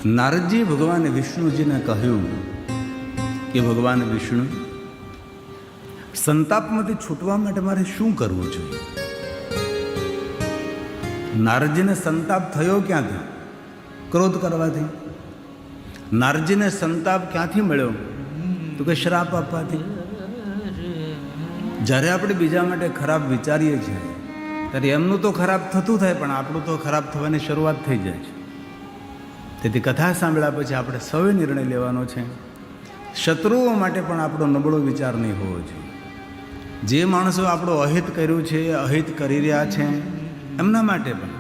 નારદજી ભગવાન વિષ્ણુજીને કહ્યું કે ભગવાન વિષ્ણુ, સંતાપમાંથી છૂટવા માટે મારે શું કરવું જોઈએ? નારદજીને સંતાપ થયો ક્યાંથી? ક્રોધ કરવાથી. નારદજીને સંતાપ ક્યાંથી મળ્યો? તો કે શ્રાપ આપવાથી. જ્યારે આપણે બીજા માટે ખરાબ વિચારીએ છીએ ત્યારે એમનું તો ખરાબ થતું થાય, પણ આપણું તો ખરાબ થવાની શરૂઆત થઈ જાય છે. તેથી કથા સાંભળ્યા પછી આપણે સૌએ નિર્ણય લેવાનો છે. શત્રુઓ માટે પણ આપણો નબળો વિચાર નહીં હોવો જોઈએ. જે માણસો આપણો અહિત કર્યું છે, અહિત કરી રહ્યા છે, એમના માટે પણ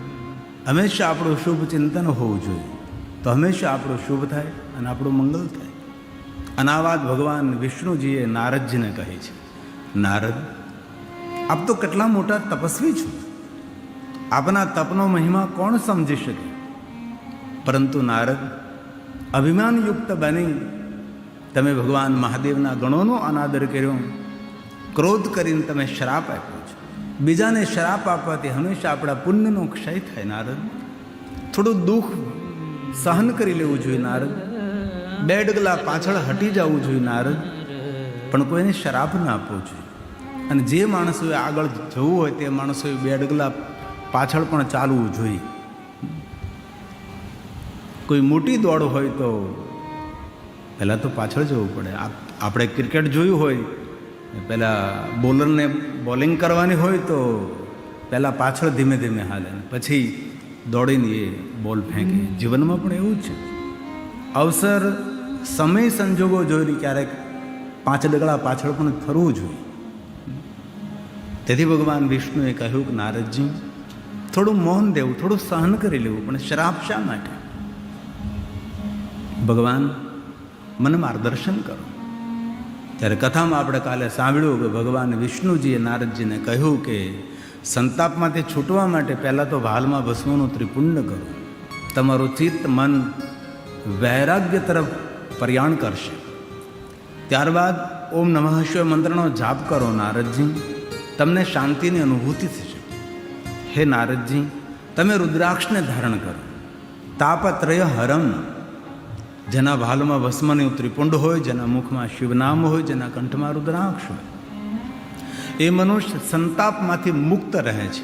હંમેશા આપણું શુભ ચિંતન હોવું જોઈએ. તો હંમેશા આપણું શુભ થાય અને આપણું મંગળ થાય. અને આ વાત ભગવાન વિષ્ણુજીએ નારદજીને કહી છે. નારદ, આપ તો કેટલા મોટા તપસ્વી છો, આપના તપનો મહિમા કોણ સમજી શકે? પરંતુ નારદ, અભિમાનયુક્ત બની તમે ભગવાન મહાદેવના ગણોનો અનાદર કર્યો, ક્રોધ કરીને તમે શ્રાપ આપ્યો છે. બીજાને શ્રાપ આપવાથી હંમેશા આપણા પુણ્યનો ક્ષય થાય. નારદ, થોડું દુઃખ સહન કરી લેવું જોઈએ. નારદ, બે ડગલા પાછળ હટી જવું જોઈએ. નારદ, પણ કોઈને શ્રાપ ના આપવો જોઈએ. અને જે માણસોએ આગળ જવું હોય તે માણસોએ બે ડગલા પાછળ પણ ચાલવું જોઈએ. કોઈ મોટી દોડ હોય તો પહેલાં તો પાછળ જવું પડે. આપણે ક્રિકેટ જોયું હોય, પહેલાં બોલરને બોલિંગ કરવાની હોય તો પહેલાં પાછળ ધીમે ધીમે હાલે, પછી દોડીને એ બોલ ફેંકે. જીવનમાં પણ એવું જ છે. અવસર, સમય, સંજોગો જોઈને ક્યારેક 5 ડગલા પાછળ પણ ફરવું જોઈએ. તેથી ભગવાન વિષ્ણુએ કહ્યું કે નારદજી, થોડું મૌન દેવું, થોડું સહન કરી લેવું, પણ શ્રાપ શા માટે? ભગવાન, મને માર્ગદર્શન કરો. ત્યારે કથામાં આપણે કાલે સાંભળ્યું કે ભગવાન વિષ્ણુજીએ નારદજીને કહ્યું કે સંતાપમાંથી છૂટવા માટે પહેલાં તો ભાલમાં ભસ્મનું ત્રિપુંડ કરો. તમારું ચિત્ત, મન વૈરાગ્ય તરફ પ્રયાણ કરશે. ત્યારબાદ ઓમ નમઃ શિવાય મંત્રનો જાપ કરો. નારદજી, તમને શાંતિની અનુભૂતિ થશે. હે નારદજી, તમે રુદ્રાક્ષને ધારણ કરો. તાપત્રય હરમ, જેના ભાલમાં ભસ્મનું ત્રિપુંડ હોય, જેના મુખમાં શિવનામ હોય, જેના કંઠમાં રુદ્રાક્ષ હોય, એ મનુષ્ય સંતાપમાંથી મુક્ત રહે છે.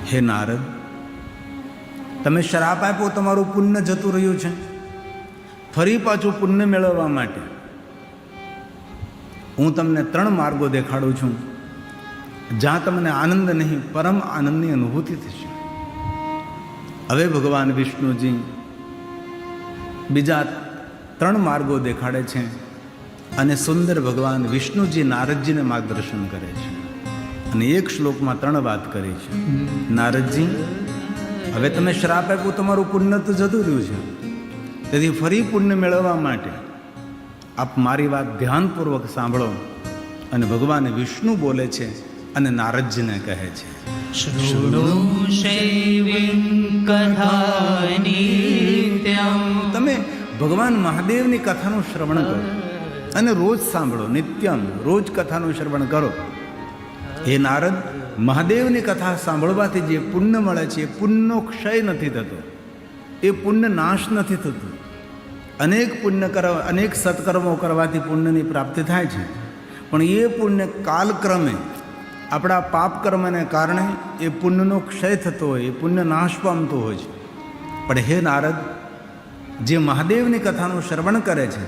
હે નારદ, તમે શ્રાપ આપ્યો, તમારું પુણ્ય જતું રહ્યું છે. ફરી પાછું પુણ્ય મેળવવા માટે હું તમને 3 માર્ગો દેખાડું છું, જ્યાં તમને આનંદ નહીં, પરમ આનંદની અનુભૂતિ થશે. હવે ભગવાન વિષ્ણુજી બીજા 3 માર્ગો દેખાડે છે અને સુંદર ભગવાન વિષ્ણુજી નારદજીને માર્ગદર્શન કરે છે. અને એક શ્લોકમાં 3 વાત કરી છે. નારદજી, હવે તમે શ્રાપ આપ્યું, તમારું પુણ્ય તો જતું રહ્યું છે. તેથી ફરી પુણ્ય મેળવવા માટે આપ મારી વાત ધ્યાનપૂર્વક સાંભળો. અને ભગવાન વિષ્ણુ બોલે છે અને નારદજીને કહે છે, તમે ભગવાન મહાદેવની કથાનું શ્રવણ કરો અને રોજ સાંભળો. નિત્યમ, રોજ કથાનું શ્રવણ કરો. હે નારદ, મહાદેવની કથા સાંભળવાથી જે પુણ્ય મળે છે એ પુણ્યનો ક્ષય નથી થતો, એ પુણ્ય નાશ નથી થતું. અનેક સત્કર્મો કરવાથી પુણ્યની પ્રાપ્તિ થાય છે, પણ એ પુણ્ય કાલક્રમે આપણા પાપ કર્મને કારણે એ પુણ્યનો ક્ષય થતો હોય, એ પુણ્ય નાશ પામતો હોય છે. પણ હે નારદ, જે મહાદેવની કથાનું શ્રવણ કરે છે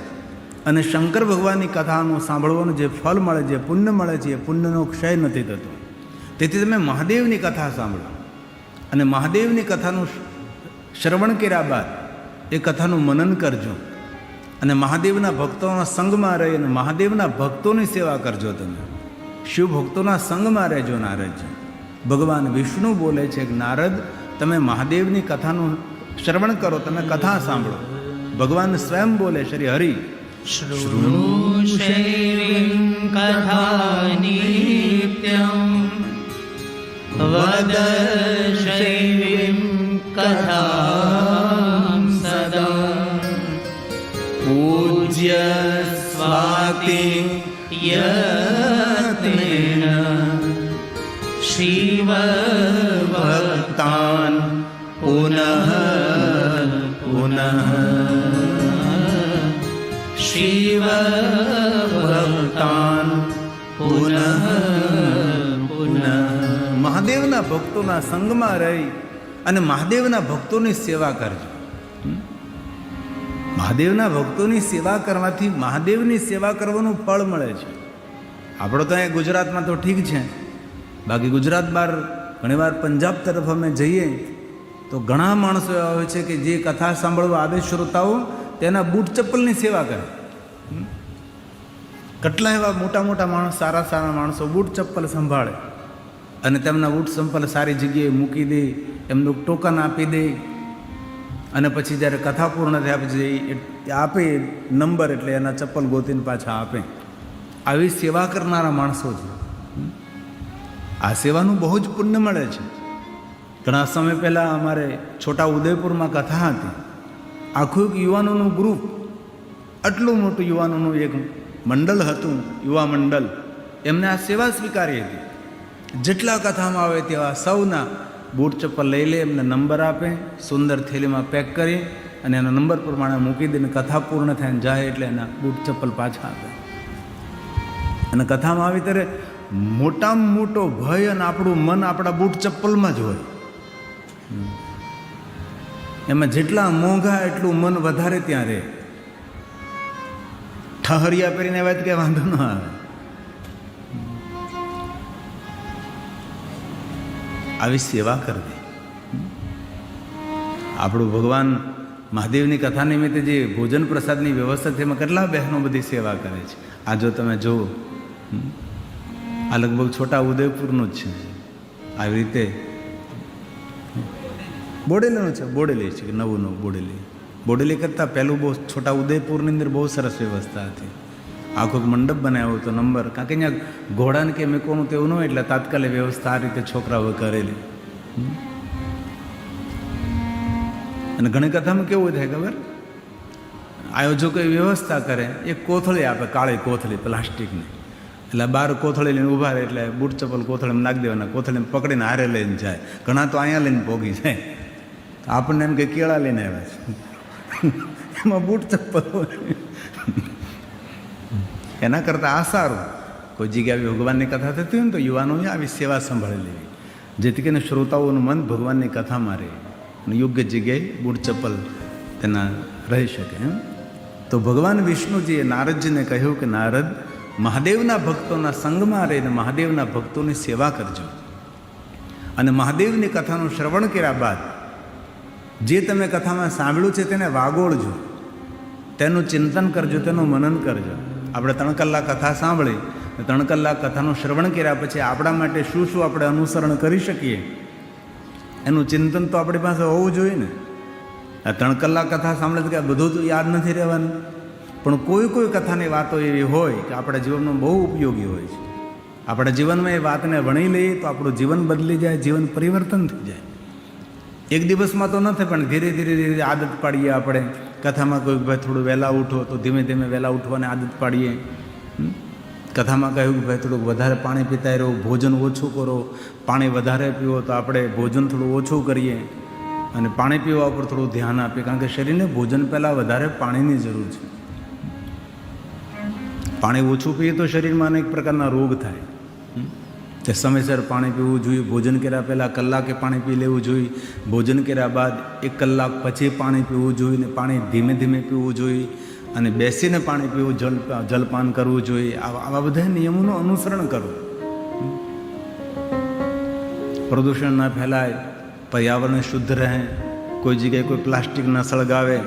અને શંકર ભગવાનની કથાનું સાંભળવાનું જે ફળ મળે, જે પુણ્ય મળે છે, એ પુણ્યનો ક્ષય નથી થતો. તેથી તમે મહાદેવની કથા સાંભળો અને મહાદેવની કથાનું શ્રવણ કર્યા બાદ એ કથાનું મનન કરજો અને મહાદેવના ભક્તોના સંગમાં રહી અને મહાદેવના ભક્તોની સેવા કરજો. તમે શિવ ભક્તોના સંગમાં રહેજો. નારદજી, ભગવાન વિષ્ણુ બોલે છે કે નારદ, તમે મહાદેવની કથાનું શ્રવણ કરો, તમે કથા સાંભળો. ભગવાન સ્વયં બોલે, શ્રી હરિ વદ શૈવીમ કથાં સદા પૂજ્ય સ્વાતિ યત્નેન શિવ ભક્તાન પુનઃ પુનઃ શિવ ભક્તાન પુનઃ પુનઃ. મહાદેવના ભક્તોના સંગમાં રહી અને મહાદેવના ભક્તોની સેવા કરજો. મહાદેવના ભક્તોની સેવા કરવાથી મહાદેવની સેવા કરવાનું ફળ મળે છે. આપણો તો અહીંયા ગુજરાતમાં તો ઠીક છે, બાકી ગુજરાત બહાર ઘણીવાર પંજાબ તરફ અમે જઈએ તો ઘણા માણસો એવા હોય છે કે જે કથા સાંભળવા આવે શ્રોતાઓ તેના બૂટ ચપ્પલની સેવા કરે. કેટલા એવા મોટા મોટા માણસ, સારા સારા માણસો બૂટ ચપ્પલ સંભાળે અને તેમના બૂટ ચપ્પલ સારી જગ્યાએ મૂકી દે, એમનું ટોકન આપી દે અને પછી જ્યારે કથા પૂર્ણ થયા પછી આપે નંબર એટલે એના ચપ્પલ ગોતીને પાછા આપે. આવી સેવા કરનારા માણસો છે. આ સેવાનું બહુ જ પુણ્ય મળે છે. ઘણા સમય પહેલાં અમારે છોટા ઉદયપુરમાં કથા હતી. આખું એક યુવાનોનું ગ્રુપ, આટલું મોટું યુવાનોનું એક મંડળ હતું, યુવા મંડળ, એમને આ સેવા સ્વીકારી હતી. જેટલા કથામાં આવે તેવા સૌના બૂટ ચપ્પલ લઈ લે, એમને નંબર આપે, સુંદર થેલીમાં પેક કરી અને એના નંબર પ્રમાણે મૂકી દઈને કથા પૂર્ણ થઈને જાય એટલે એના બૂટ ચપ્પલ પાછા આપે. અને કથામાં આવી ત્યારે મોટામાં મોટો ભય અને આપણું મન આપણા બૂટ ચપ્પલમાં જ હોય. એમાં જેટલા મોંઘા એટલું મન વધારે ત્યાં રહે. ઠહરિયા પહેરીને આવ્યા તો કંઈ વાંધો ન આવે. આવી સેવા કરવી. આપણું ભગવાન મહાદેવની કથા નિમિત્તે જે ભોજન પ્રસાદની વ્યવસ્થા છે એમાં કેટલા બહેનો બધી સેવા કરે છે. આ જો તમે જુઓ, આ લગભગ છોટા ઉદયપુરનું જ છે. આવી રીતે બોડેલીનું છે, બોડેલી છે, નવું નવું બોડેલી. બોડેલી કરતાં પહેલું બહુ છોટા ઉદયપુરની અંદર બહુ સરસ વ્યવસ્થા હતી. આખો મંડપ બનાવ્યો હતો, નંબર, કારણ કે અહીંયા ઘોડાને કે મેકોનું તેવું ન હોય એટલે તાત્કાલિક વ્યવસ્થા આ રીતે છોકરાઓ કરેલી. અને ઘણી કથામાં કેવું થાય ખબર, આયોજકો વ્યવસ્થા કરે, એક કોથળી આપે, કાળી કોથળી પ્લાસ્ટિકની, એટલે બાર કોથળી લઈને ઊભા રહે એટલે બૂટ ચપ્પલ કોથળીમાં નાખી દેવાના, કોથળીને પકડીને હારે લઈને જાય. ઘણા તો અહીંયા લઈને પોગી જાય. આપણને એમ કે કેળા લઈને આવ્યા છે, એમાં બૂટ ચપ્પલ હોય. એના કરતાં આ સારું. કોઈ જગ્યાએ ભગવાનની કથા થતી હોય ને તો યુવાનોએ આવી સેવા સંભાળી લેવી, જેથી કરીને શ્રોતાઓનું મન ભગવાનની કથામાં રહે અને યોગ્ય જગ્યાએ બૂટ ચપ્પલ તેના રહી શકે. તો ભગવાન વિષ્ણુજીએ નારદજીને કહ્યું કે નારદ, મહાદેવના ભક્તોના સંગમાં રહીને મહાદેવના ભક્તોની સેવા કરજો અને મહાદેવની કથાનું શ્રવણ કર્યા બાદ જે તમે કથામાં સાંભળ્યું છે તેને વાગોળજો, તેનું ચિંતન કરજો, તેનું મનન કરજો. આપણે 3 કલાક કથા સાંભળી, 3 કલાક કથાનું શ્રવણ કર્યા પછી આપણા માટે શું શું આપણે અનુસરણ કરી શકીએ એનું ચિંતન તો આપણી પાસે હોવું જોઈએ ને. આ 3 કલાક કથા સાંભળે તો કે બધું તો યાદ નથી રહેવાનું, પણ કોઈ કોઈ કથાની વાતો એવી હોય કે આપણા જીવનમાં બહુ ઉપયોગી હોય છે. આપણા જીવનમાં એ વાતને વણી લઈએ તો આપણું જીવન બદલી જાય, જીવન પરિવર્તન થઈ જાય. એક દિવસમાં તો નથી, પણ ધીરે ધીરે ધીરે આદત પાડીએ. આપણે કથામાં કોઈ ભાઈ થોડું વહેલા ઉઠો તો ધીમે ધીમે વહેલા ઉઠવાની આદત પાડીએ. કથામાં કહ્યું કે ભાઈ થોડુંક વધારે પાણી પીતા રહો, ભોજન ઓછું કરો, પાણી વધારે પીવો તો આપણે ભોજન થોડું ઓછું કરીએ અને પાણી પીવા ઉપર થોડું ધ્યાન આપીએ, કારણ કે શરીરને ભોજન પહેલાં વધારે પાણીની જરૂર છે. પાણી ઓછું પીએ તો શરીરમાં અનેક પ્રકારના રોગ થાય. તે સમયસર પાણી પીવું જોઈએ. ભોજન કર્યા પહેલાં કલાકે પાણી પી લેવું જોઈએ. ભોજન કર્યા બાદ 1 કલાક પછી પાણી પીવું જોઈએ ને પાણી ધીમે ધીમે પીવું જોઈએ અને બેસીને પાણી પીવું, જલપાન કરવું જોઈએ. આવા બધા નિયમોનું અનુસરણ કરવું. પ્રદૂષણ ન ફેલાય, પર્યાવરણ શુદ્ધ રહે, કોઈ જગ્યાએ કોઈ પ્લાસ્ટિક ન સળગાવે,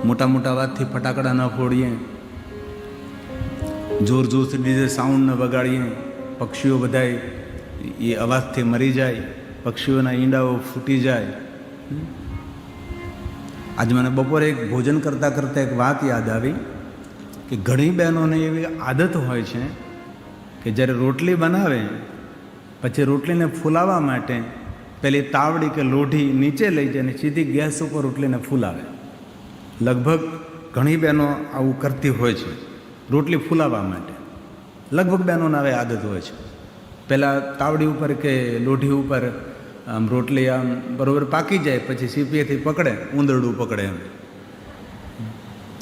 મોટા મોટા વાતથી ફટાકડા ન ફોડીએ, જોર જોરથી ડીજે સાઉન્ડ ન વગાડીએ, પક્ષીઓ બધાય એ અવાજથી મરી જાય, પક્ષીઓના ઈંડાઓ ફૂટી જાય. આજે મને બપોરે એક ભોજન કરતાં કરતાં એક વાત યાદ આવી કે ઘણી બહેનોને એવી આદત હોય છે કે જ્યારે રોટલી બનાવે પછી રોટલીને ફૂલાવવા માટે પેલી તાવડી કે લોઢી નીચે લઈ જાય અને સીધી ગેસ ઉપર રોટલીને ફૂલાવે. લગભગ ઘણી બહેનો આવું કરતી હોય છે રોટલી ફૂલાવવા માટે. લગભગ બહેનોને હવે આદત હોય છે. પહેલાં તાવડી ઉપર કે લોઢી ઉપર આમ રોટલી આમ બરાબર પાકી જાય પછી સીપીએથી પકડે, ઊંદરડું પકડે એમ,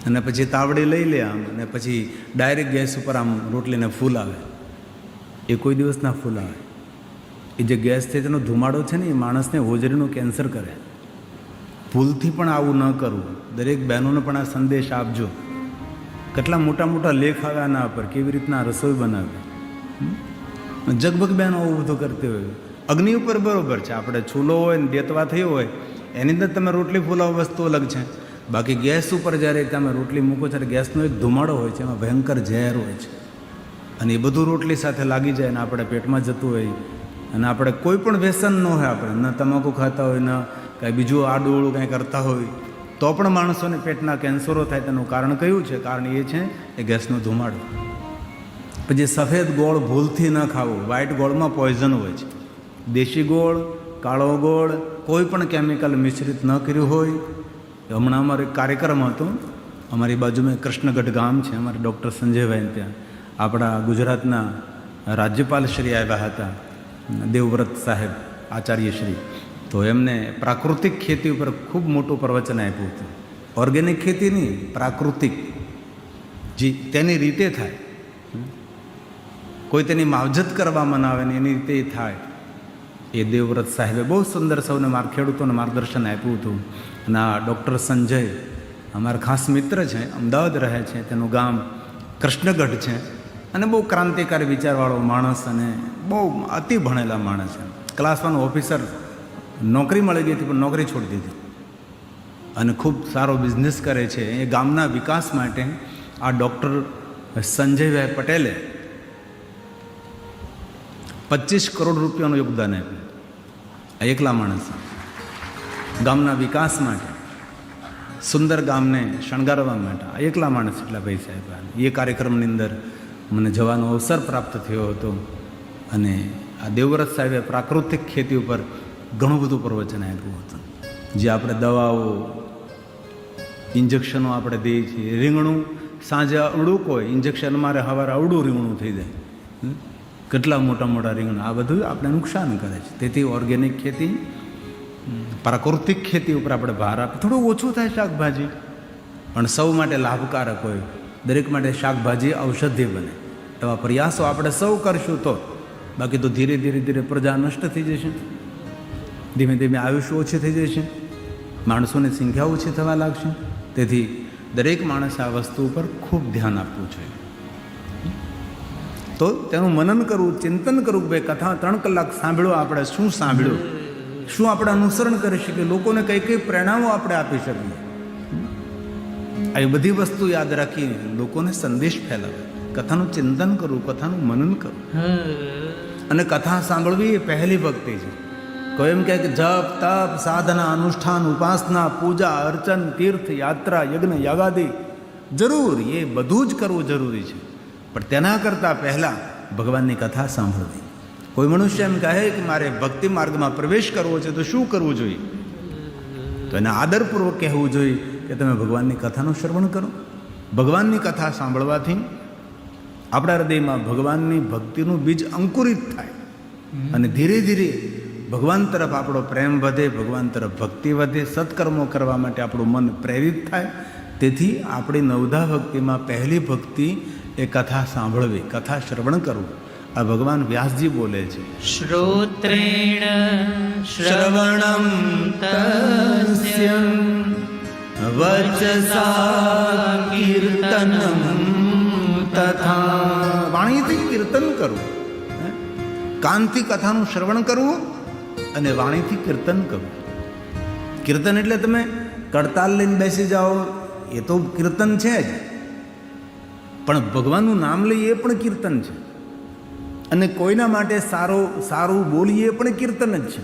અને પછી તાવડી લઈ લે આમ, અને પછી ડાયરેક્ટ ગેસ ઉપર આમ રોટલીને ફૂલાવે. એ કોઈ દિવસ ના ફૂલાવે. એ જે ગેસ છે તેનો ધુમાડો છે ને એ માણસને હોજરીનું કેન્સર કરે. ભૂલથી પણ આવું ન કરવું. દરેક બહેનોને પણ આ સંદેશ આપજો. કેટલા મોટા મોટા લેખ આવ્યા આના પર, કેવી રીતના રસોઈ બનાવે. જગભગ બહેનો આવું બધું કરતી હોય. અગ્નિ ઉપર બરાબર છે, આપણે ચૂલો હોય ને દેતવા થયો હોય એની અંદર તમે રોટલી ફૂલાવો વસ્તુ અલગ છે. બાકી ગેસ ઉપર જ્યારે તમે રોટલી મૂકો ત્યારે ગેસનો એક ધુમાડો હોય છે, એમાં ભયંકર ઝેર હોય છે, અને એ બધું રોટલી સાથે લાગી જાય ને આપણે પેટમાં જતું હોય. અને આપણે કોઈ પણ વ્યસન ન હોય, આપણે ન તમાકુ ખાતા હોય, ન કાંઈ બીજું આડું કાંઈ કરતા હોય, તો પણ માણસોને પેટના કેન્સરો થાય. તેનું કારણ કયું છે? કારણ એ છે એ ગેસનો ધુમાડો. પછી સફેદ ગોળ ભૂલથી ન ખાવો. વ્હાઇટ ગોળમાં પોઈઝન હોય છે. દેશી ગોળ, કાળો ગોળ, કોઈ પણ કેમિકલ મિશ્રિત ન કર્યું હોય. હમણાં અમારો એક કાર્યક્રમ હતો, અમારી બાજુમાં કૃષ્ણગઢ ગામ છે, અમારે ડૉક્ટર સંજયભાઈ ત્યાં આપણા ગુજરાતના રાજ્યપાલ શ્રી આવ્યા હતા, દેવવ્રત સાહેબ આચાર્યશ્રી. તો એમને પ્રાકૃતિક ખેતી ઉપર ખૂબ મોટું પ્રવચન આપ્યું હતું. ઓર્ગેનિક ખેતી નહીં, પ્રાકૃતિક, જે તેની રીતે થાય, કોઈ તેની માવજત કરવામાં ના આવે ને એની રીતે થાય. એ દેવવ્રત સાહેબે બહુ સુંદર સૌને ખેડૂતોને માર્ગદર્શન આપ્યું હતું. અને આ ડૉક્ટર સંજય અમારા ખાસ મિત્ર છે, અમદાવાદ રહે છે, તેનું ગામ કૃષ્ણગઢ છે, અને બહુ ક્રાંતિકારી વિચારવાળો માણસ, અને બહુ અતિ ભણેલા માણસ છે. ક્લાસ 1 ઓફિસર, નોકરી મળી ગઈ હતી પણ નોકરી છોડી દીધી, અને ખૂબ સારો બિઝનેસ કરે છે. એ ગામના વિકાસ માટે આ ડૉક્ટર સંજયભાઈ પટેલે 25 કરોડ રૂપિયાનું યોગદાન આપ્યું. આ એકલા માણસ ગામના વિકાસ માટે, સુંદર ગામને શણગારવા માટે આ એકલા માણસ એટલા પૈસા આપ્યા. એ કાર્યક્રમની અંદર મને જવાનો અવસર પ્રાપ્ત થયો હતો. અને આ દેવવ્રત સાહેબે પ્રાકૃતિક ખેતી ઉપર ઘણું બધું પ્રવચન આપ્યું હતું. જે આપણે દવાઓ, ઇન્જેક્શનો આપણે દઈએ છીએ. રીંગણું સાંજે અવળું હોય, ઇન્જેક્શન મારે સવારે અવળું રીંગણું થઈ જાય. કેટલા મોટા મોટા રીંગણ, આ બધું આપણે નુકસાન કરે છે. તેથી ઓર્ગેનિક ખેતી, પ્રાકૃતિક ખેતી ઉપર આપણે ભાર આપીએ. થોડું ઓછું થાય શાકભાજી, પણ સૌ માટે લાભકારક હોય. દરેક માટે શાકભાજી ઔષધિ બને. એવા પ્રયાસો આપણે સૌ કરશું તો. બાકી તો ધીરે ધીરે ધીરે પ્રજા નષ્ટ થઈ જશે. ધીમે ધીમે આયુષ્ય ઓછી થઈ જશે, માણસોની સંખ્યા ઓછી થવા લાગશે. તેથી દરેક માણસે આ વસ્તુ ઉપર ખૂબ ધ્યાન આપવું જોઈએ. તો તેનું મનન કરવું, ચિંતન કરવું કે ભાઈ કથા 3 કલાક સાંભળ્યો, આપણે શું સાંભળ્યું, શું આપણે અનુસરણ કરી શકીએ, લોકોને કઈ કઈ પ્રેરણાઓ આપણે આપી શકીએ. આવી બધી વસ્તુ યાદ રાખી લોકોને સંદેશ ફેલાવે. કથાનું ચિંતન કરવું, કથાનું મનન કરવું, અને કથા સાંભળવી એ પહેલી ભક્તિ છે. કોઈ એમ કહે કે જપ, તપ, સાધના, અનુષ્ઠાન, ઉપાસના, પૂજા, અર્ચન, તીર્થ, યાત્રા, યજ્ઞ, યાગાદિ જરૂર, એ બધું જ કરવું જરૂરી છે. પણ તેના કરતાં પહેલાં ભગવાનની કથા સાંભળવી. કોઈ મનુષ્ય એમ કહે કે મારે ભક્તિ માર્ગમાં પ્રવેશ કરવો છે તો શું કરવું જોઈએ? તો એને આદરપૂર્વક કહેવું જોઈએ કે તમે ભગવાનની કથાનું શ્રવણ કરો. ભગવાનની કથા સાંભળવાથી આપણા હૃદયમાં ભગવાનની ભક્તિનું બીજ અંકુરિત થાય, અને ધીરે ધીરે ભગવાન તરફ આપણો પ્રેમ વધે, ભગવાન તરફ ભક્તિ વધે, સત્કર્મો કરવા માટે આપણું મન પ્રેરિત થાય. તેથી આપણી નવધા ભક્તિમાં પહેલી ભક્તિ એ કથા સાંભળવી, કથા શ્રવણ કરવું. આ ભગવાન વ્યાસજી બોલે છે, શ્રોત્રેણ શ્રવણમ તસ્ય વચસા કીર્તનમ તથા. વાણીથી કીર્તન કરવું, કાનથી કથાનું શ્રવણ કરવું, અને વાણીથી કીર્તન કરવું. કીર્તન એટલે તમે કડતાલ લઈને બેસી જાઓ, એ તો કીર્તન છે જ, પણ ભગવાનનું નામ લઈએ એ પણ કીર્તન છે. અને કોઈના માટે સારું બોલીએ એ પણ કીર્તન જ છે.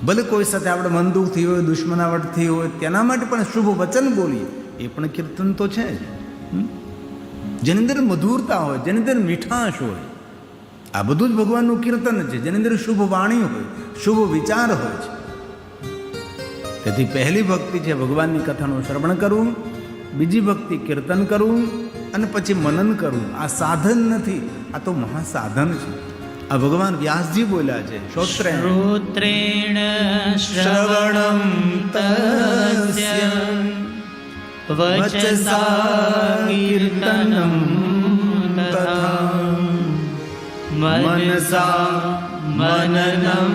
ભલે કોઈ સાથે આપણે મન દુઃખ થઈ હોય, દુશ્મનાવટ થઈ હોય, તેના માટે પણ શુભ વચન બોલીએ એ પણ કીર્તન તો છે જ. જેની અંદર મધુરતા હોય, જેની અંદર મીઠાશ હોય, આ બધું જ ભગવાનનું કીર્તન છે. જેની અંદર શુભ વાણી હોય, શુભ વિચાર હોય છે. તેથી પહેલી ભક્તિ છે ભગવાનની કથાનું શ્રવણ કરવું, બીજી ભક્તિ કીર્તન કરવું, અને પછી મનન કરવું. આ સાધન નથી, આ તો મહાસાધન છે. આ ભગવાન વ્યાસજી બોલ્યા છે. શ્રોત્રેણ શ્રોત્રેણ શ્રવણમ તસ્ય વચસા કીર્તનમ તથા મનસા મનનમ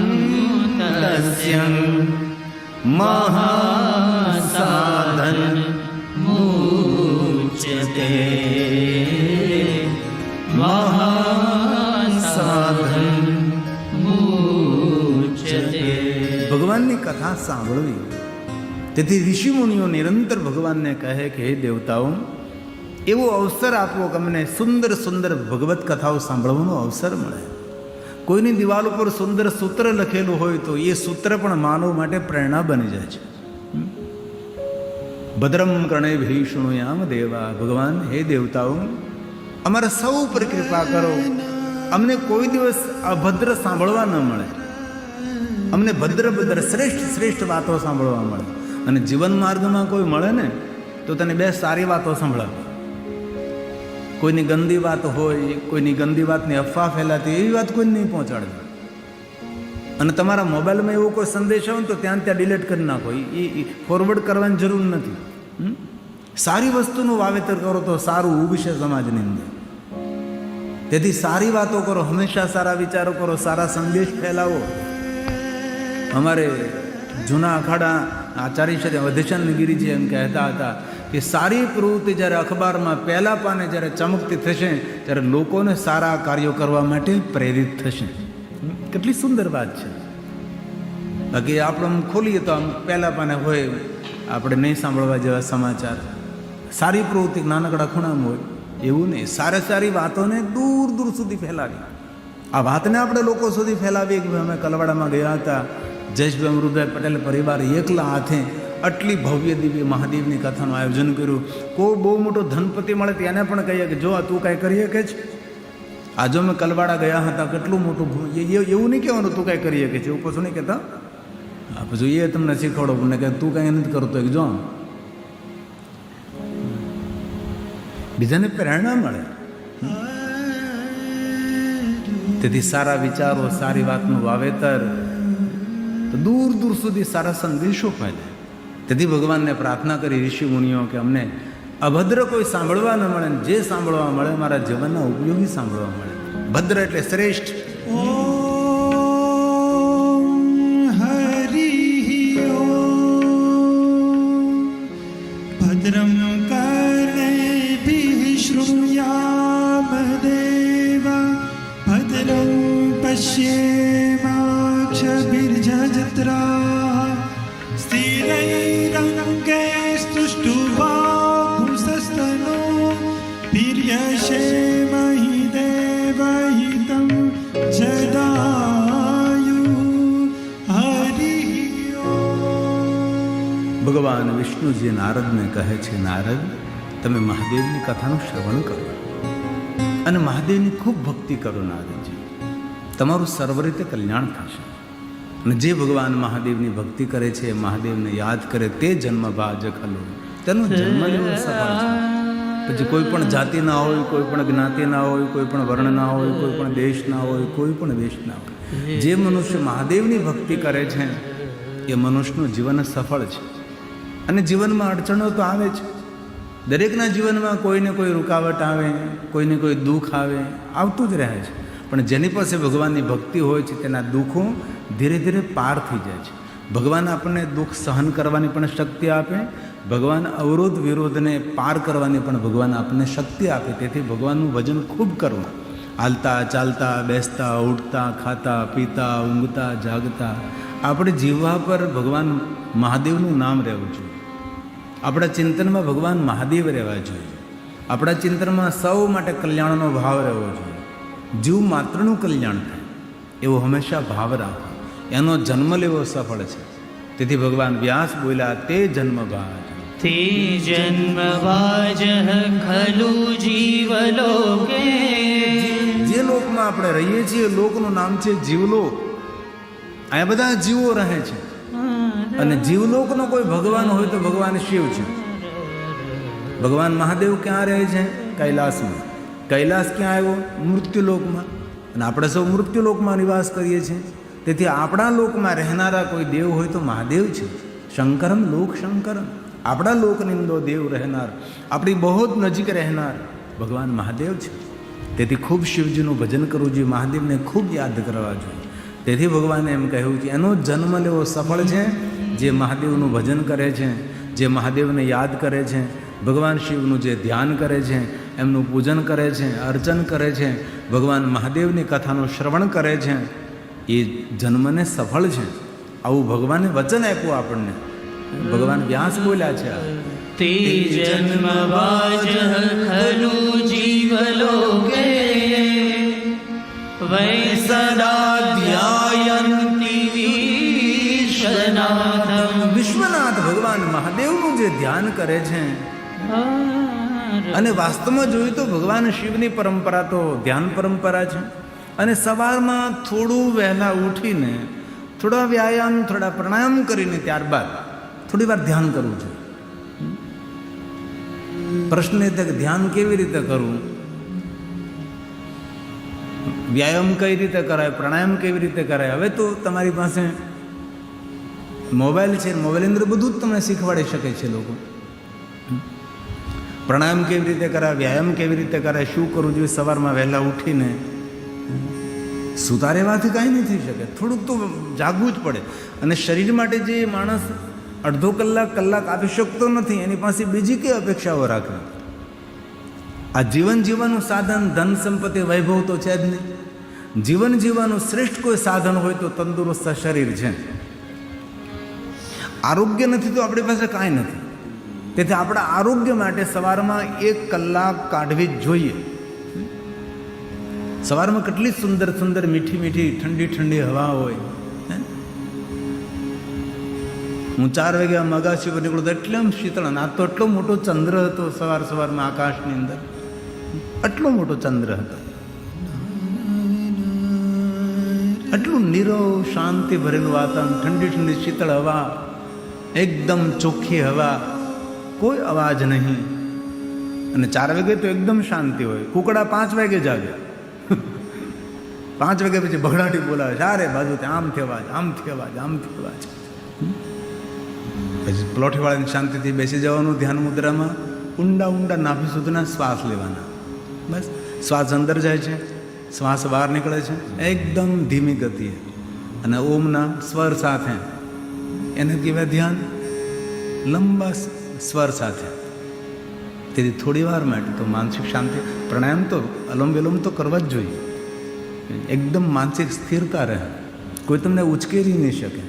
તસ્ય મહાસાધન મુચ્યતે. મહાસાધન મુચ્યતે. ભગવાનની કથા સાંભળવી. તેથી ઋષિમુનિઓ નિરંતર ભગવાનને કહે કે હે દેવતાઓ, એવો અવસર આપો કે અમને સુંદર સુંદર ભગવત કથાઓ સાંભળવાનો અવસર મળે. કોઈની દિવાલ ઉપર સુંદર સૂત્ર લખેલું હોય તો એ સૂત્ર પણ માનવ માટે પ્રેરણા બની જાય છે. ભદ્રમ કર્ણેભિઃ શૃણુયામ દેવા. ભગવાન, હે દેવતાઓ, અમારા સૌ ઉપર કૃપા કરો. અમને કોઈ દિવસ અભદ્ર સાંભળવા ન મળે. અમને ભદ્ર ભદ્ર શ્રેષ્ઠ શ્રેષ્ઠ વાતો સાંભળવા મળે. અને જીવન માર્ગમાં કોઈ મળે ને તો તને બે સારી વાતો સંભળાવે. કોઈની ગંદી વાત હોય, કોઈની ગંદી વાતની અફવા ફેલાતી, એવી વાત કોઈને નહીં પહોંચાડે. અને તમારા મોબાઈલમાં એવો કોઈ સંદેશ આવે ને તો ત્યાં ડિલીટ કરી નાખો. એ ફોરવર્ડ કરવાની જરૂર નથી. સારી વસ્તુનું વાવેતર કરો તો સારું ઉગશે સમાજની અંદર. તેથી સારી વાતો કરો, હંમેશા સારા વિચારો કરો, સારા સંદેશ ફેલાવો. અમારે જૂના અખાડા આચાર્ય શ્રી અવધેશાનંદ ગિરિજી એમ કહેતા હતા કે સારી પ્રવૃત્તિ જ્યારે અખબારમાં પહેલા પાને જ્યારે ચમકતી થશે ત્યારે લોકોને સારા કાર્યો કરવા માટે પ્રેરિત થશે. કેટલી સુંદર વાત છે. બાકી આપણે આમ ખોલીએ તો આમ પહેલા પાને હોય, આપણે નહીં સાંભળવા જેવા સમાચાર. સારી પ્રવૃત્તિ નાનકડા ખૂણામાં હોય એવું નહીં. સારી વાતોને દૂર દૂર સુધી ફેલાવી. આ વાતને આપણે લોકો સુધી ફેલાવીએ કે અમે કલવાડામાં ગયા હતા, જયેશભાઈ અમૃતભાઈ પટેલ પરિવાર એકલા હાથે આટલી ભવ્ય દિવ્ય મહાદેવની કથાનું આયોજન કર્યું. કોઈ બહુ મોટો ધનપતિ મળે તો એને પણ કહીએ કે જો તું કાંઈ કરી શકે છે. આ જો અમે કલવાડા ગયા હતા, કેટલું મોટું એવું નહીં કહેવાનું તું કાંઈ કરી શકે છે, એવું પછી નહીં કહેતા. હા, પછી એ તમને શીખવાડો મને કે તું કાંઈ નથી કરતો, એક જો બીજાને પ્રેરણા મળે. તેથી સારા વિચારો, સારી વાતનું વાવેતર, તો દૂર દૂર સુધી સારા સંદેશો ફેલાય. તેથી ભગવાનને પ્રાર્થના કરી ઋષિ મુનિઓ કે અમને અભદ્ર કોઈ સાંભળવા ન મળે, જે સાંભળવા મળે મારા જીવનના ઉપયોગી સાંભળવા મળે. ભદ્ર એટલે શ્રેષ્ઠ. ભદ્રમ કર્ણેભિઃ શૃણુયામ દેવા ભદ્રં પશ્યેમાક્ષભિર્જત્રા સ્થિરૈરङ्गैस्तुष्टुवापुંસસ્તનો વીર્યશેમહિ દેવહિतं જદાયુ. હરિ ભગવાન વિષ્ણુજી નારદને કહે છે, નારદ, તમે મહાદેવની કથાનું શ્રવણ કરો અને મહાદેવની ખૂબ ભક્તિ કરો. નારદજી, તમારું સર્વ રીતે કલ્યાણ થશે. અને જે ભગવાન મહાદેવની ભક્તિ કરે છે, મહાદેવને યાદ કરે, તે જન્મ ભાજ ખલો, તેનો જન્મ લેવો સફળ છે. પછી કોઈ પણ જાતિના હોય, કોઈ પણ જ્ઞાતિના હોય, કોઈ પણ વર્ણના હોય, કોઈ પણ દેશના હોય, કોઈ પણ દેશના હોય, જે મનુષ્ય મહાદેવની ભક્તિ કરે છે એ મનુષ્યનું જીવન સફળ છે. અને જીવનમાં અડચણો તો આવે જ. દરેકના જીવનમાં કોઈને કોઈ રૂકાવટ આવે, કોઈને કોઈ દુઃખ આવે, આવતું જ રહે છે. પણ જેની પાસે ભગવાનની ભક્તિ હોય છે તેના દુઃખો ધીરે ધીરે પાર થઈ જાય છે. ભગવાન આપણને દુઃખ સહન કરવાની પણ શક્તિ આપે. ભગવાન અવરોધ વિરોધને પાર કરવાની પણ ભગવાન આપણને શક્તિ આપે. તેથી ભગવાનનું ભજન ખૂબ કરવું. હાલતા ચાલતા, બેસતા, ઉઠતા, ખાતા, પીતા, ઊંઘતા, જાગતા આપણે જીવવા પર ભગવાન મહાદેવનું નામ રહેવું જોઈએ. આપણા ચિંતનમાં ભગવાન મહાદેવ રહેવા જોઈએ. આપણા ચિંતનમાં સૌ માટે કલ્યાણનો ભાવ રહેવો જોઈએ. જીવ માત્રનું કલ્યાણ થાય એવો હંમેશા ભાવ રાખો. એનો જન્મ લેવો સફળ છે. તેથી ભગવાન વ્યાસ બોલ્યા, તે જન્મ ભાજ તે જન્મવાજ ખલુ જીવલોકે. જે લોકમાં આપણે રહીએ છીએ લોકનું નામ છે જીવલોક. અહીંયા બધા જીવો રહે છે. અને જીવલોકનો કોઈ ભગવાન હોય તો ભગવાન શિવ છે. ભગવાન મહાદેવ ક્યાં રહે છે? કૈલાસમાં. કૈલાસ ક્યાં આવ્યો? મૃત્યુલોકમાં. અને આપણે સૌ મૃત્યુલોકમાં નિવાસ કરીએ છીએ. તેથી આપણા લોકમાં રહેનારા કોઈ દેવ હોય તો મહાદેવ છે. શંકરમ લોક શંકરમ, આપણા લોકની અંદર દેવ રહેનાર, આપણી બહુ જ નજીક રહેનાર ભગવાન મહાદેવ છે. તેથી ખૂબ શિવજીનું ભજન કરવું જોઈએ, મહાદેવને ખૂબ યાદ કરવા જોઈએ. તેથી ભગવાને એમ કહ્યું કે એનો જન્મ લેવો સફળ છે જે મહાદેવનું ભજન કરે છે, જે મહાદેવને યાદ કરે છે, ભગવાન શિવનું જે ધ્યાન કરે છે, એમનું પૂજન કરે છે, અર્ચન કરે છે, ભગવાન મહાદેવની કથાનું શ્રવણ કરે છે, એ જન્મને સફળ છે. આવું ભગવાને વચન આપ્યું આપણને. ભગવાન વ્યાસ બોલ્યા છે તે જન્મ વાજ ખલુ જીવલોકે વૈ સદા ધ્યાયન્તિ વિશ્વનાથમ. વિશ્વનાથ ભગવાન મહાદેવનું જે ધ્યાન કરે છે, અને વાસ્તવમાં જોયું તો ભગવાન શિવની પરંપરા તો ધ્યાન પરંપરા છે. અને સવારમાં થોડું વહેલા ઉઠીને થોડા વ્યાયામ, થોડા પ્રાણાયામ કરીને ત્યારબાદ થોડી વાર ધ્યાન કરવું છે. પ્રશ્ન એ કે ધ્યાન કેવી રીતે કરવું, વ્યાયામ કઈ રીતે કરાય, પ્રાણાયામ કેવી રીતે કરાય. હવે તો તમારી પાસે મોબાઈલ છે, મોબાઈલ અંદર બધું જ તમને શીખવાડી શકે છે લોકો. પ્રાણાયામ કેવી રીતે કરાય, વ્યાયામ કેવી રીતે કરાય, શું કરવું જોઈએ સવારમાં વહેલા ઉઠીને. સુતા રહેવાથી કાંઈ નહીં થઈ શકે, થોડુંક તો જાગવું જ પડે. અને શરીર માટે જે માણસ અડધો કલાક આપી શકતો નથી, એની પાસે બીજી કઈ અપેક્ષાઓ રાખે. આ જીવન જીવવાનું સાધન ધન સંપત્તિ વૈભવ તો છે જ નહીં. જીવન જીવવાનું શ્રેષ્ઠ કોઈ સાધન હોય તો તંદુરસ્ત શરીર છે. આરોગ્ય નથી તો આપણી પાસે કાંઈ નથી. તેથી આપણા આરોગ્ય માટે સવારમાં 1 કલાક કાઢવી જ જોઈએ. સવારમાં કેટલી સુંદર સુંદર મીઠી મીઠી ઠંડી ઠંડી હવા હોય. હું 4 વાગ્યા મગાસી પર નીકળું તો એટલે આમ શીતળ. આ તો એટલો મોટો ચંદ્ર હતો સવારમાં આકાશની અંદર, આટલો મોટો ચંદ્ર હતો. આટલું નીરવ શાંતિ ભરેલું વાતાવરણ, ઠંડી ઠંડી શીતળ હવા, એકદમ ચોખ્ખી હવા, કોઈ અવાજ નહીં. અને 4 વાગે તો એકદમ શાંતિ હોય. કુકડા 5 વાગે જાગે, 5 વાગ્યા પછી બગડાટી બોલાવે, ચારે બાજુથી આમથી અવાજ, આમથી અવાજ, આમથી અવાજ. પછી પ્લોઠીવાળાની શાંતિથી બેસી જવાનું ધ્યાન મુદ્રામાં, ઊંડા નાભી સુધીના શ્વાસ લેવાના. બસ શ્વાસ અંદર જાય છે, શ્વાસ બહાર નીકળે છે એકદમ ધીમી ગતિએ, અને ઓમના સ્વર સાથે. એને કહેવાય ધ્યાન, લંબા સ્વર સાથે. તેથી થોડી વાર માટે તો માનસિક શાંતિ. પ્રાણાયામ તો અલોમ વિલોમ તો કરવા જ જોઈએ. એકદમ માનસિક સ્થિરતા રહે, કોઈ તમને ઉચકેરી નહીં શકે.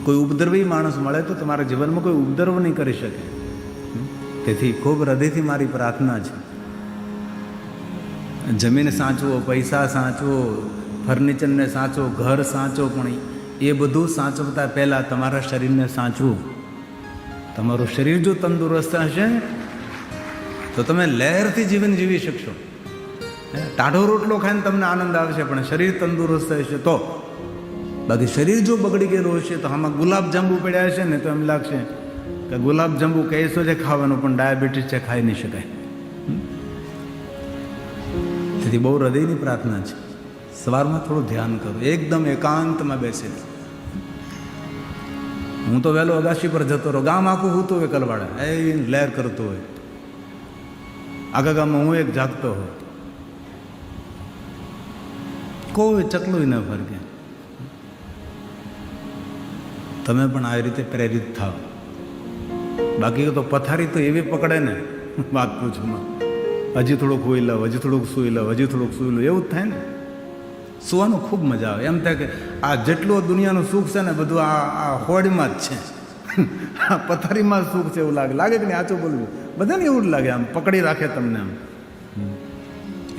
કોઈ ઉપદ્રવી માણસ મળે તો તમારા જીવનમાં કોઈ ઉપદ્રવ નહીં કરી શકે. તેથી ખૂબ હૃદયથી મારી પ્રાર્થના છે, જમીન સાચવો, પૈસા સાચવો, ફર્નિચરને સાચવો, ઘર સાચવો, પણ એ બધું સાચવતા પહેલાં તમારા શરીરને સાચવું. તમારું શરીર જો તંદુરસ્ત હશે તો તમે લહેરથી જીવન જીવી શકશો. ટાઢો રોટલો ખાઈને તમને આનંદ આવશે, પણ શરીર તંદુરસ્ત હશે તો. બાકી શરીર જો બગડી ગયેલું હશે તો આમાં ગુલાબજાંબુ પડ્યા હશે ને તો એમ લાગશે કે ગુલાબજાંબુ કહીશો છે ખાવાનું, પણ ડાયાબિટીસ છે, ખાઈ નહીં શકાય. તેથી બહુ હૃદયની પ્રાર્થના છે, સવારમાં થોડું ધ્યાન કરો, એકદમ એકાંતમાં બેસે. હું તો વહેલો અગાશી પર જતો રહો, ગામ આખું હૂતું હોય, કલવાડા એ લહેર કરતું હોય, આખા ગામમાં હું એક જાગતો હોય, કોઈ ચકલું ન ફરકે. તમે પણ આવી રીતે પ્રેરિત થાવ. બાકી તો પથારી તો એવી પકડે ને વાત પૂછમાં, હજી થોડુંક સૂઈ લઉં, હજી થોડુંક સૂઈ લઉં, હજી થોડુંક સૂઈ લઉં, એવું જ થાય ને. સુવાનું ખૂબ મજા આવે. એમ થાય કે આ જેટલું દુનિયાનું સુખ છે ને બધું આ હોડીમાં જ છે, આ પથારીમાં જ સુખ છે એવું લાગે કે નહીં? આચું બોલવું, બધાને એવું જ લાગે. આમ પકડી રાખે તમને, આમ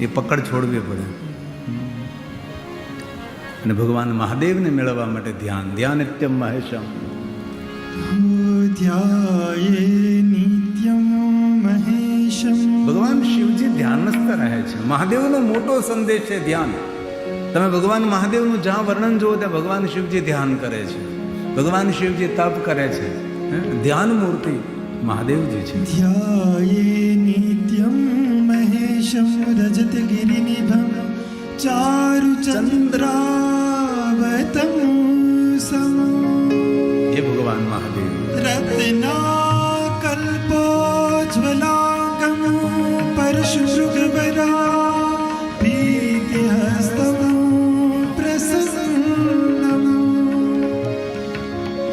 એ પકડ છોડવી પડે. અને ભગવાન મહાદેવને મેળવવા માટે ધ્યાન, ધ્યાન નિત્યમ મહેશમ, નિત્યમ મહેશમ. ભગવાન શિવજી ધ્યાનસ્થ રહે છે. મહાદેવનો મોટો સંદેશ છે ધ્યાન. તમે ભગવાન મહાદેવનું જ્યાં વર્ણન જુઓ ત્યાં ભગવાન શિવજી ધ્યાન કરે છે, ભગવાન શિવજી તપ કરે છે. ધ્યાન મૂર્તિ મહાદેવજી છે. ધ્યાયે નિત્યમ મહેશમ રજત ગિરિનિભમ ચારુ ચંદ્રાવતમ સમ એ ભગવાન મહાદેવ. રત્ના કલ્પોજ્વલાંગમ પરશુભ્રા પ્રીતિહસ્તમ પ્રસન્નમ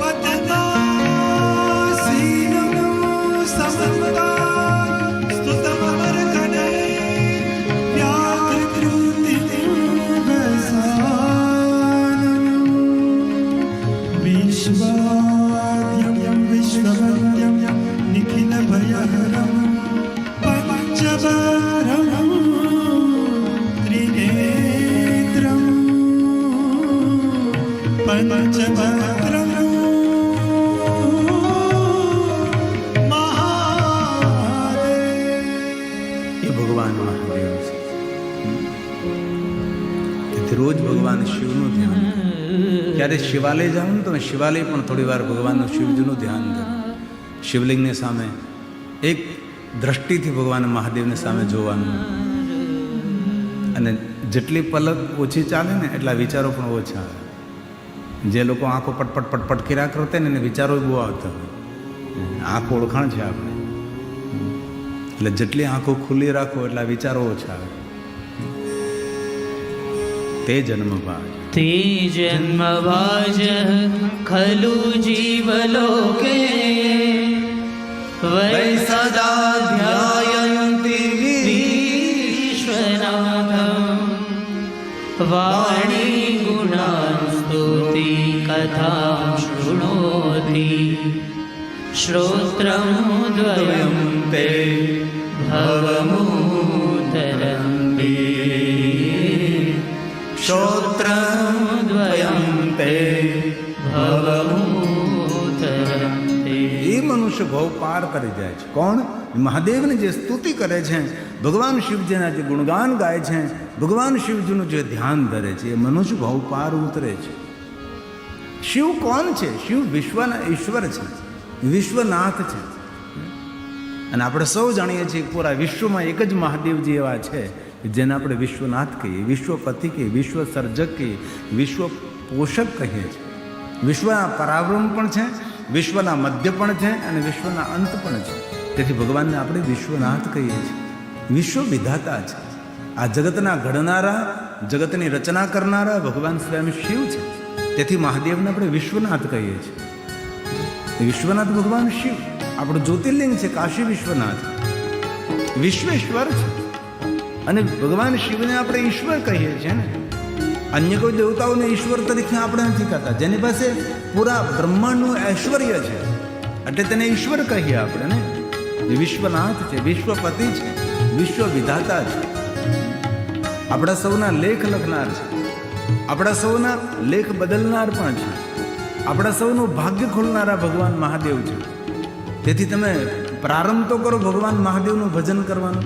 પદ્મનાસીનમ સમંતા સ્તુતમર્ગણે વ્યાકૃતિમ વસાનમ વિશ્વાદ્યમ વિશ્વવંદ્યમ નિખિલ ભયહરમ પંચવરમ ત્રિનેત્રમ પંચવક્રમ મહાદેવ. એ ભગવાન મહાદેવ છે. તેથી રોજ ભગવાન શિવનું ધ્યાન. ક્યારે શિવાલય જાઓ ને તમે શિવાલય પણ થોડી વાર ભગવાનનું શિવજીનું ધ્યાન કરો. શિવલિંગની સામે એક દ્રષ્ટિથી ભગવાન મહાદેવની સામે જોવાનું. અને જેટલી પલક ઓછી ચાલે ને એટલા વિચારો પણ ઓછા આવે. જે લોકો આંખો પટપટ પટપટ કર્યા કરતા ને એને વિચારો બહુ આવતા હોય. આંખ ઓળખાણ છે આપણે. એટલે જેટલી આંખો ખુલ્લી રાખો એટલા વિચારો ઓછા આવે. તે જન્મ ભાગ તે જન્મભાજ ખલુ જીવલોકે વૈ સદા ધ્યાયન્તિ વિશ્વનાથમ વાણી ગુણાસ્તુતિ કથા શૃણોતિ શ્રોત્રમુદ્વયં તે ભવમુતરંતિ શ્રોત્રમુદ્વયં તે ભવમુતરંતિ. એ મનુષ્ય ભવ પાર કરી જાય છે. કોણ? મહાદેવની જે સ્તુતિ કરે છે, ભગવાન શિવજીના જે ગુણગાન ગાય છે, ભગવાન શિવજીનું જે ધ્યાન ધરે છે, એ મનુષ્ય ભવ પાર ઉતરે છે. શિવ કોણ છે? શિવ વિશ્વના ઈશ્વર છે, વિશ્વનાથ છે. અને આપણે સૌ જાણીએ છીએ કે પૂરા વિશ્વમાં એક જ મહાદેવજી એવા છે જેને આપણે વિશ્વનાથ કહીએ, વિશ્વપતિ કહીએ, વિશ્વ સર્જક કહીએ, વિશ્વ પોષક કહીએ છીએ. વિશ્વના પરાવર્મ પણ છે, વિશ્વના મધ્ય પણ છે અને વિશ્વના અંત પણ છે. તેથી ભગવાનને આપણે વિશ્વનાથ કહીએ છીએ. વિશ્વ વિધાતા છે. આ જગતના ઘડનારા, જગતની રચના કરનારા ભગવાન સ્વયં શિવ છે. તેથી મહાદેવને આપણે વિશ્વનાથ કહીએ છીએ. વિશ્વનાથ ભગવાન શિવ આપણું જ્યોતિર્લિંગ છે. કાશી વિશ્વનાથ વિશ્વેશ્વર છે. અને ભગવાન શિવને આપણે ઈશ્વર કહીએ છીએ ને. અન્ય કોઈ દેવતાઓને ઈશ્વર તરીકે આપણે નથી કહેતા. જેની પાસે પૂરા બ્રહ્માંડનું ઐશ્વર્ય છે એટલે તેને ઈશ્વર કહીએ આપણે ને. એ વિશ્વનાથ છે, વિશ્વપતિ છે, વિશ્વ વિધાતા છે. આપણા સૌના લેખ લખનાર છે, આપણા સૌના લેખ બદલનાર પણ છે, આપણા સૌનું ભાગ્ય ખોલનારા ભગવાન મહાદેવ છે. તેથી તમે પ્રારંભ તો કરો ભગવાન મહાદેવનું ભજન કરવાનું.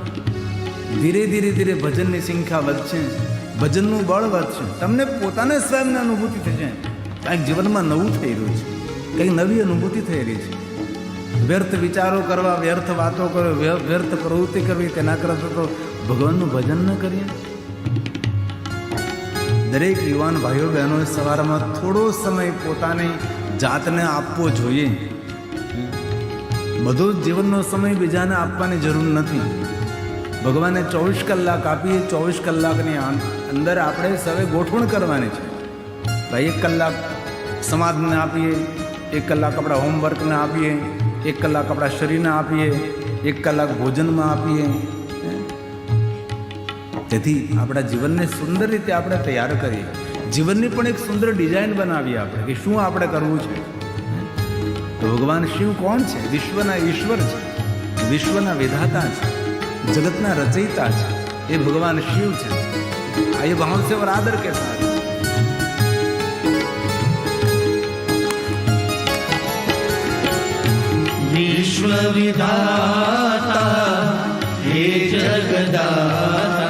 ધીરે ધીરે ધીરે ભજનની સંખ્યા વધશે, ભજનનું બળ વધશે. તમને પોતાને સ્વયંની અનુભૂતિ થશે કંઈક જીવનમાં નવું થઈ રહ્યું છે, કંઈક નવી અનુભૂતિ થઈ રહી છે. વ્યર્થ વિચારો કરવા, વ્યર્થ વાતો કરો, વ્યર્થ પ્રવૃત્તિ કરવી, તેના કરતાં તો ભગવાનનું ભજન ન કરીએ. દરેક યુવાન ભાઈઓ બહેનોએ સવારમાં થોડો સમય પોતાની જાતને આપવો જોઈએ. બધો જ જીવનનો સમય બીજાને આપવાની જરૂર નથી. ભગવાને 24 કલાક આપીએ. 24 કલાકની અંદર આપણે સૌએ ગોઠવણ કરવાની છે. ભાઈ 1 કલાક સમાજને આપીએ, 1 કલાક આપણા હોમવર્કને આપીએ, 1 કલાક આપણા શરીરને આપીએ, 1 કલાક ભોજનમાં આપીએ. તેથી આપણા જીવનને સુંદર રીતે આપણે તૈયાર કરીએ. જીવનની પણ એક સુંદર ડિઝાઇન બનાવીએ આપણે કે શું આપણે કરવું છે. તો ભગવાન શિવ કોણ છે? વિશ્વના ઈશ્વર છે, વિશ્વના વિધાતા છે, जगतना रचयिता है, ये भगवान शिव है। आइए भाव से और आदर के साथ विश्व विधाता हे जगदाता,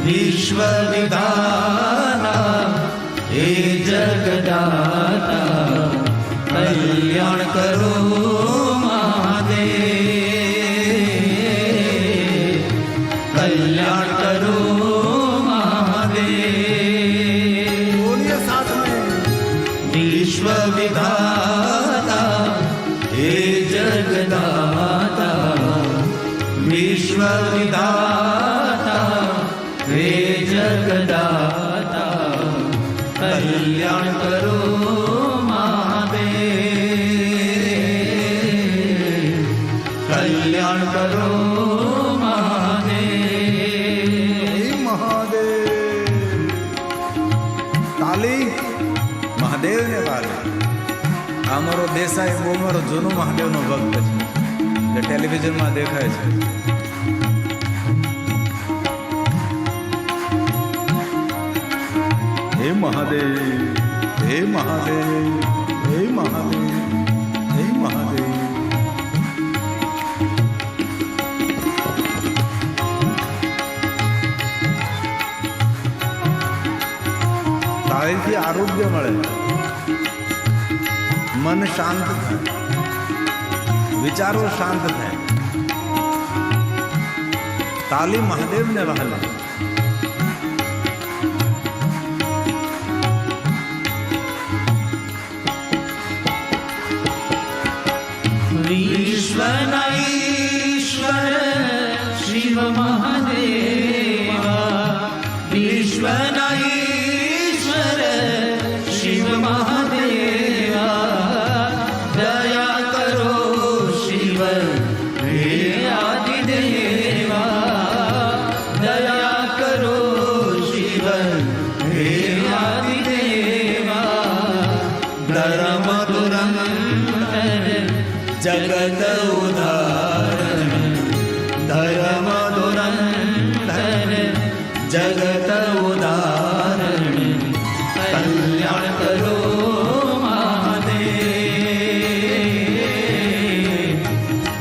विश्व विधाता हे जगदाता, कल्याण करो महादेव, कल्याण करो महादेव। विश्व विधाता हे जगदाता विश्व विधाता हे जगदाता कल्याण करो महादेव कल्याण करो હે મહાદેવ. તાલી મહાદેવને વાલે. આ અમારો દેસાઈ બહુ મારો જૂનો મહાદેવનો ભક્ત છે, જે ટેલિવિઝનમાં દેખાય છે. હે મહાદેવ, હે મહાદેવ, હે મહાદેવ, હે મહાદેવ. તાળીથી આરોગ્ય મળે, મન શાંત થાય, વિચારો શાંત થાય. તાલી મહાદેવને વહાલે. विश्वना ईश्वर शिव महादेवा विश्वना ईश्वर शिव महादेवा दया करो शिव हे आदिदेवा दया करो शिव हे आदिदेवा धर्म दुरंतर जगत उदाहरण धर्म दुरंधर जगत उदाहरण कल्याण करो महादेव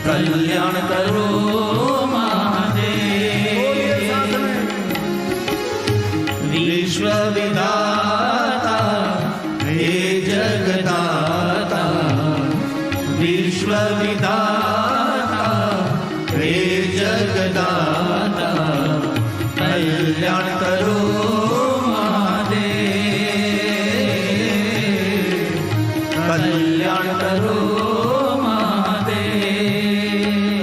कल्याण करो महादेव विश्व विधाता हे जगदाता विश्व विधाता हे जगदाता कल्याण करो महादेव कल्याण करो महादेव.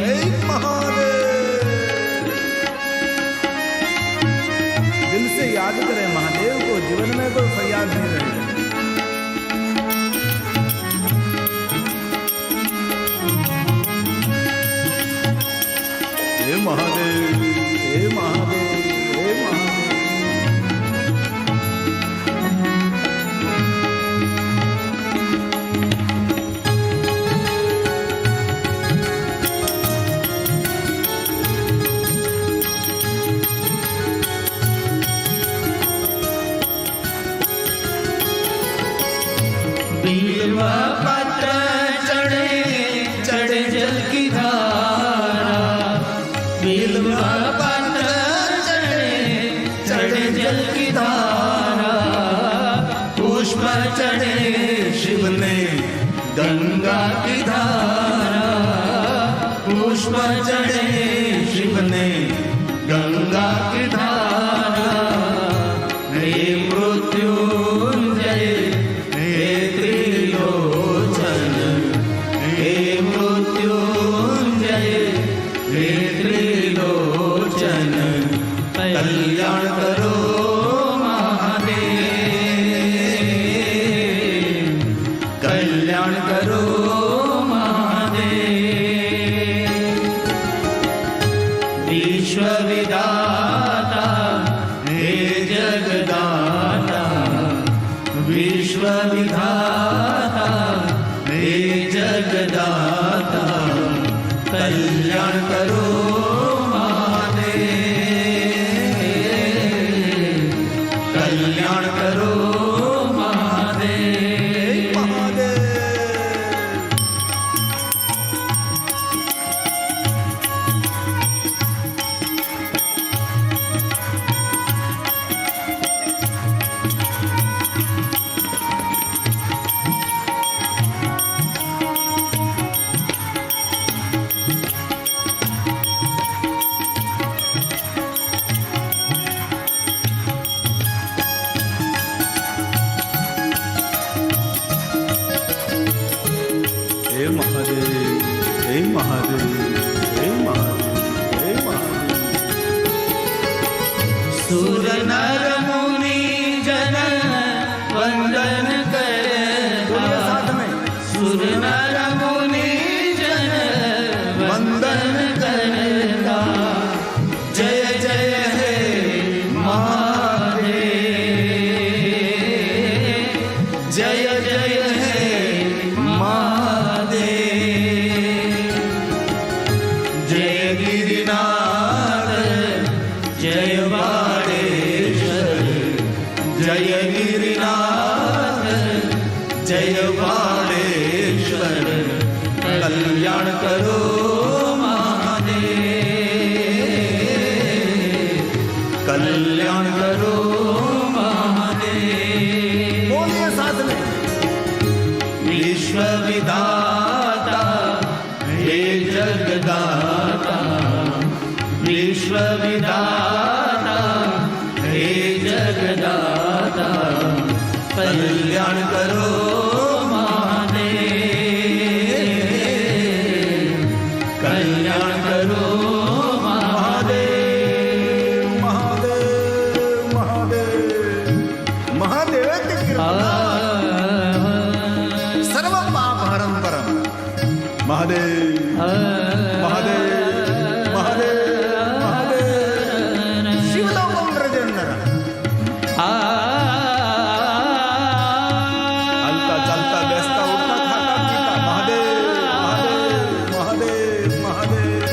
હે મહાદેવ. દિલ से याद करें महादेव को, जीवन में कोई फरियाद नहीं रहे. हे महादेव, हे महादेव, हे महादेव. बिल्वा पत्र चढ़े चढ़े जल की धारा बिल्वा पत्र चढ़े चढ़े जल की धारा पुष्प चढ़े शिव ने गंगा की धारा पुष्प चढ़े शिव ने गंगा की धारा हे मृत्युंजय हे त्रिलोचन हे मृत्युंजय हे त्रिलोचन कल्याण करो महादेव कल्याण करो महादेव. विश्व विधाता हे जगदाता विश्व विधाता हे जगदाता कल्याण करो महादेव कल्याण करो महादेव. હાથ ને विश्व विधाता हे जगदाता विश्व विधाता हे जगदाता कल्याण करो महादेव कल्याण करो મહાદેવ મહાદેવ મહાદેવ મહાદેવ તે કૃપા સર્વ પાપ હરમ પરમ મહાદેવ મહાદેવ મહાદેવ મહાદેવ શિવલોકમ વ્રજેન્દ્ર હાલતા ચાલતા બેસતા ઉઠતા ખાતા પીતા મહાદેવ મહાદેવ મહાદેવ મહાદેવ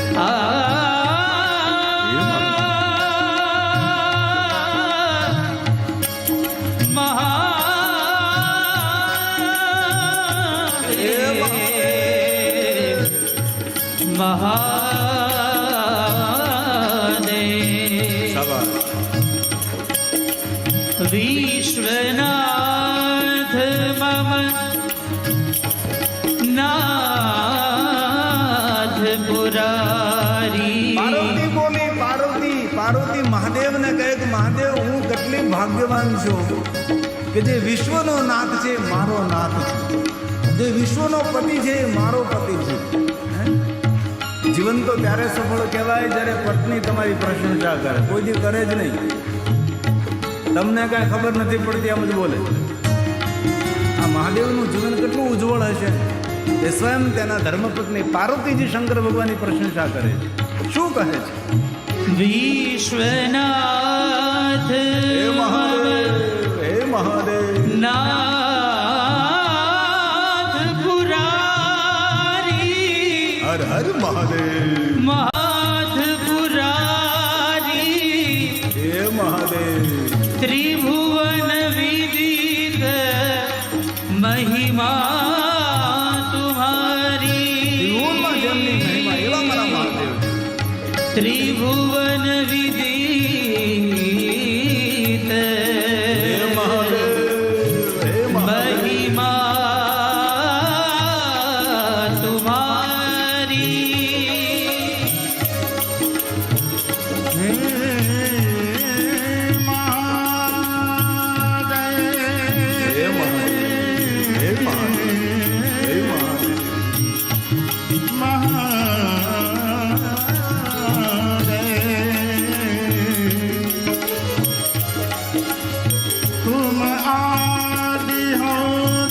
શાબાશ. विश्वनाथ मम नाथ पुरारी પાર્વતી બોલી પાર્વતી મહાદેવને કહે કે મહાદેવ હું કેટલી ભાગ્યવાન છું કે જે વિશ્વનો નાથ છે મારો નાથ છે, જે વિશ્વનો પતિ છે એ મારો પતિ છે. હે? જીવન તો ત્યારે સફળ કહેવાય જ્યારે પત્ની તમારી પ્રશંસા કરે, કોઈ દી કરે જ નહીં. તમને કાંઈ ખબર નથી પડતી આમ જ બોલે. આ મહાદેવનું જીવન કેટલું ઉજ્જવળ હશે એ સ્વયં તેના ધર્મપત્ની પાર્વતીજી શંકર ભગવાનની પ્રશંસા કરે છે. શું કહે છે? विश्वनाथ હે મહાદેવ હે મહાદેવ नाथ पुरारी હર હર મહાદેવ नाथ पुरारी હે મહાદેવ त्रिभुवन विदित महिमा तुम्हारी ત્રિભુવનમાં જેમની મહિમા એવા મારા મહાદેવ છે. त्रिभुवन विदित હે મહાદેવ હે મહાદેવ महिमा तुम्हारी હે મહાદેવ હે મહાદેવ હે મહાદેવ तुम आदि हो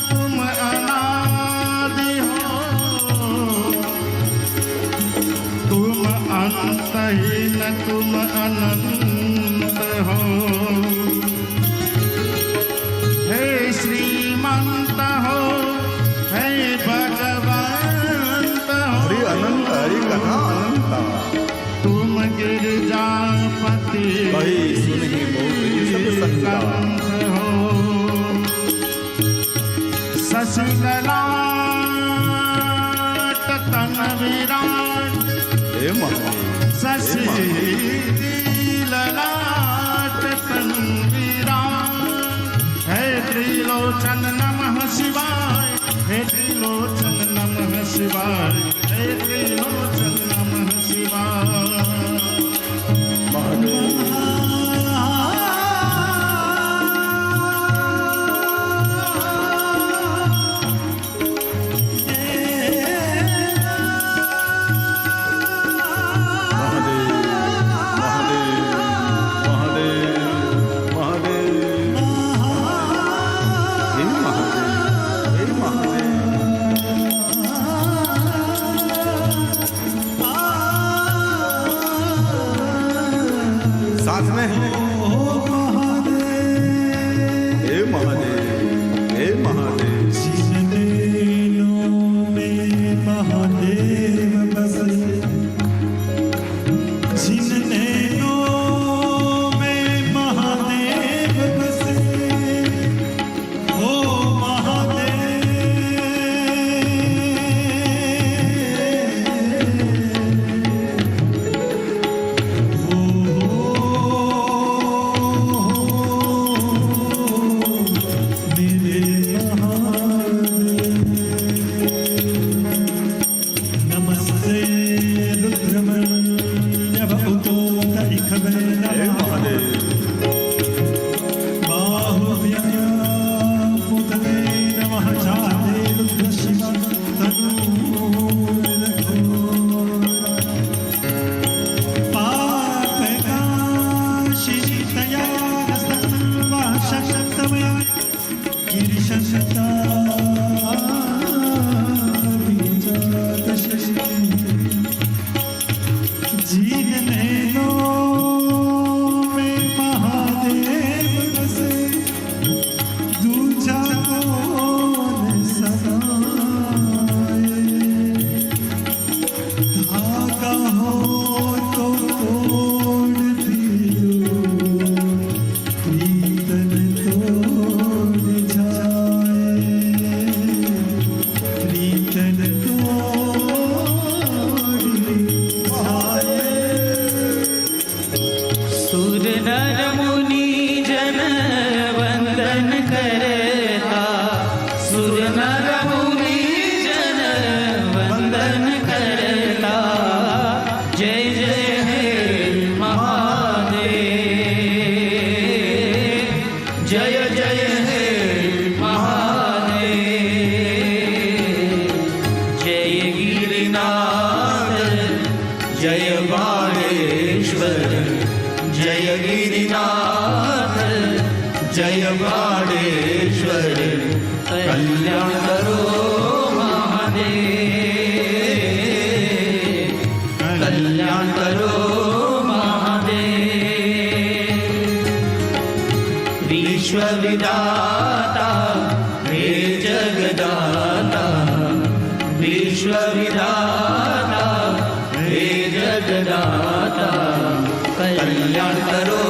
तुम अनादि हो तुम अंतहीन तुम अनंत हो हे श्रीमंत हो हे भगवंत હરિ हो અનંત હરિ કથા અનંતા तुम गिरजापति કહી સુનહી બહુ પ્રિય સબ સંતા कंठ हो शशिललाट तन विराट હે મહાદેવ शशिललाट तन विराट हे त्रिलोचन नमः शिवाय हे त्रिलोचन नमः शिवाय हे त्रिलोचन नमः शिवाय મહાદેવ गिरिशता जीने लो में महादेव बसे दूजा कौन सनाए धागा हो तो तोड़ दियो प्रीतन तोड़ जाए प्रीतन तोड़ जाए सुर नर मुनि जन वंदन करता सुर नर मुनि जन वंदन करता जय जय हे महादेव जय जय हे महादेव जय गिरिनाथ जय बाणेश्वर जय गिरिनाथ जय बाणेश्वर कल्याण करो महादेव कल्याण करो महादेव विश्वविदाता हे जगदाता विश्वविदाता हे जगदाता कल्याण करो